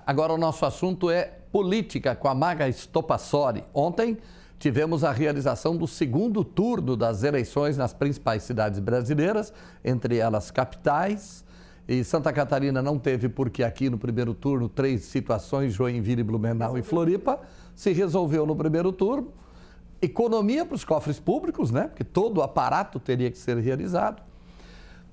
Agora o nosso assunto é política com a Maga Estopassori. Ontem tivemos a realização do segundo turno das eleições nas principais cidades brasileiras, entre elas capitais. E Santa Catarina não teve, porque aqui no primeiro turno, 3 situações, Joinville, Blumenau e Floripa, se resolveu no primeiro turno. Economia para os cofres públicos, né? Porque todo o aparato teria que ser realizado.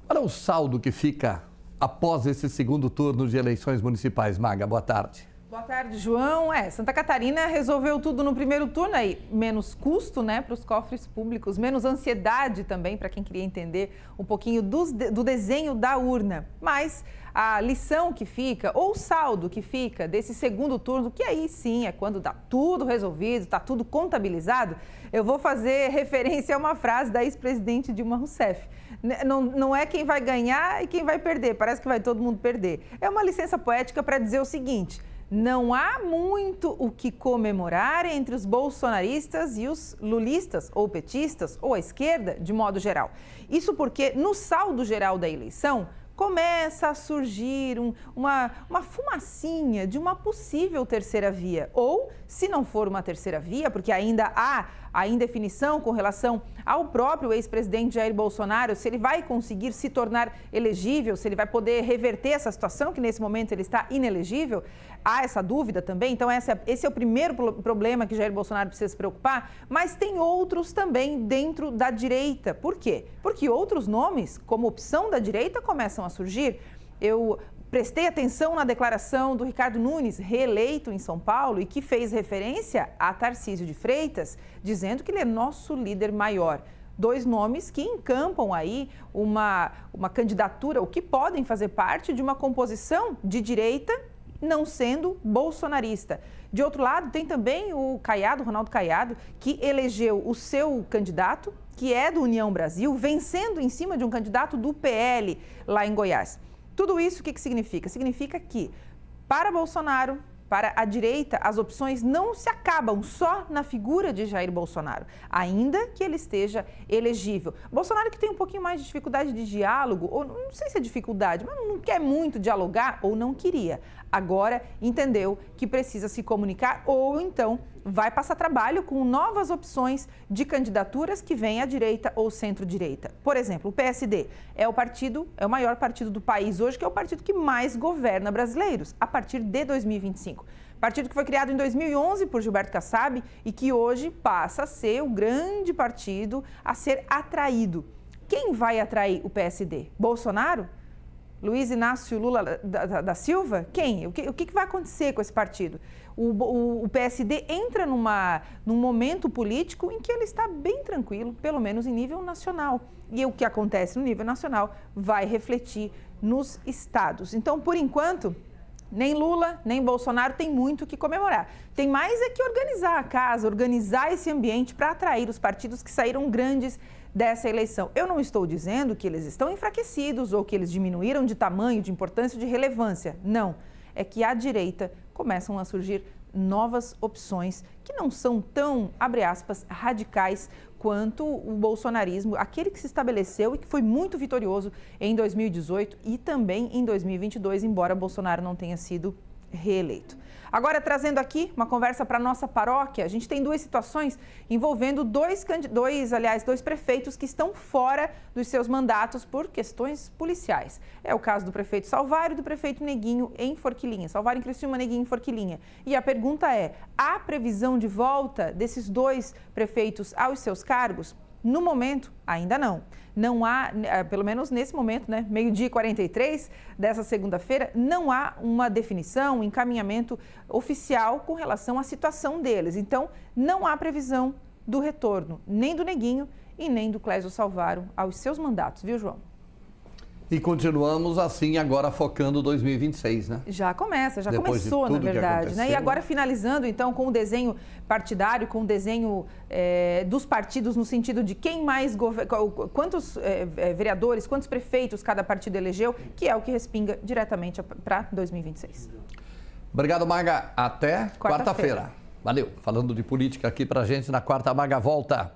Qual é o saldo que fica após esse segundo turno de eleições municipais? Maga, boa tarde. Boa tarde, João. Santa Catarina resolveu tudo no primeiro turno, aí menos custo, né, para os cofres públicos, menos ansiedade também, para quem queria entender um pouquinho do desenho da urna. Mas a lição que fica, ou o saldo que fica desse segundo turno, que aí sim é quando está tudo resolvido, está tudo contabilizado, eu vou fazer referência a uma frase da ex-presidente Dilma Rousseff. Não é quem vai ganhar e quem vai perder, parece que vai todo mundo perder. É uma licença poética para dizer o seguinte: não há muito o que comemorar entre os bolsonaristas e os lulistas, ou petistas, ou a esquerda, de modo geral. Isso porque, no saldo geral da eleição, começa a surgir uma fumacinha de uma possível terceira via. Ou, se não for uma terceira via, porque ainda há a indefinição com relação ao próprio ex-presidente Jair Bolsonaro, se ele vai conseguir se tornar elegível, se ele vai poder reverter essa situação, que nesse momento ele está inelegível, há essa dúvida também. Então, esse é o primeiro problema que Jair Bolsonaro precisa se preocupar, mas tem outros também dentro da direita. Por quê? Porque outros nomes, como opção da direita, começam a surgir. Eu prestei atenção na declaração do Ricardo Nunes, reeleito em São Paulo, e que fez referência a Tarcísio de Freitas, dizendo que ele é nosso líder maior. 2 nomes que encampam aí uma candidatura, ou que podem fazer parte de uma composição de direita, não sendo bolsonarista. De outro lado, tem também o Caiado, Ronaldo Caiado, que elegeu o seu candidato, que é do União Brasil, vencendo em cima de um candidato do PL lá em Goiás. Tudo isso, o que significa? Significa que, para Bolsonaro, para a direita, as opções não se acabam só na figura de Jair Bolsonaro, ainda que ele esteja elegível. Bolsonaro, que tem um pouquinho mais de dificuldade de diálogo, ou não sei se é dificuldade, mas não quer muito dialogar ou não queria. Agora entendeu que precisa se comunicar, ou então vai passar trabalho com novas opções de candidaturas que vêm à direita ou centro-direita. Por exemplo, o PSD é o maior partido do país hoje, que é o partido que mais governa brasileiros a partir de 2025. Partido que foi criado em 2011 por Gilberto Kassab e que hoje passa a ser o grande partido a ser atraído. Quem vai atrair o PSD? Bolsonaro? Luiz Inácio Lula da Silva? Quem? O que vai acontecer com esse partido? O PSD entra num momento político em que ele está bem tranquilo, pelo menos em nível nacional. E o que acontece no nível nacional vai refletir nos estados. Então, por enquanto, nem Lula, nem Bolsonaro tem muito o que comemorar. Tem mais é que organizar a casa, organizar esse ambiente para atrair os partidos que saíram grandes dessa eleição. Eu não estou dizendo que eles estão enfraquecidos ou que eles diminuíram de tamanho, de importância, de relevância. Não. É que à direita começam a surgir novas opções que não são tão, abre aspas, radicais quanto o bolsonarismo, aquele que se estabeleceu e que foi muito vitorioso em 2018 e também em 2022, embora Bolsonaro não tenha sido reeleito. Agora, trazendo aqui uma conversa para a nossa paróquia, a gente tem 2 situações envolvendo dois prefeitos que estão fora dos seus mandatos por questões policiais. É o caso do prefeito Salvário e do prefeito Neguinho em Forquilinha. Salvário em Criciúma, Neguinho em Forquilinha. E a pergunta é: há previsão de volta desses 2 prefeitos aos seus cargos? No momento, ainda não. Não há, pelo menos nesse momento, né, 12h43 dessa segunda-feira, não há uma definição, um encaminhamento oficial com relação à situação deles. Então, não há previsão do retorno nem do Neguinho e nem do Clésio Salvário aos seus mandatos, viu, João? E continuamos assim agora focando 2026, né? Já começou, na verdade, né? E agora finalizando então com o desenho partidário, com o desenho dos partidos no sentido de quem mais quantos vereadores, quantos prefeitos cada partido elegeu, que é o que respinga diretamente para 2026. Obrigado, Maga. Até quarta-feira. Valeu. Falando de política aqui pra gente na quarta, Maga volta.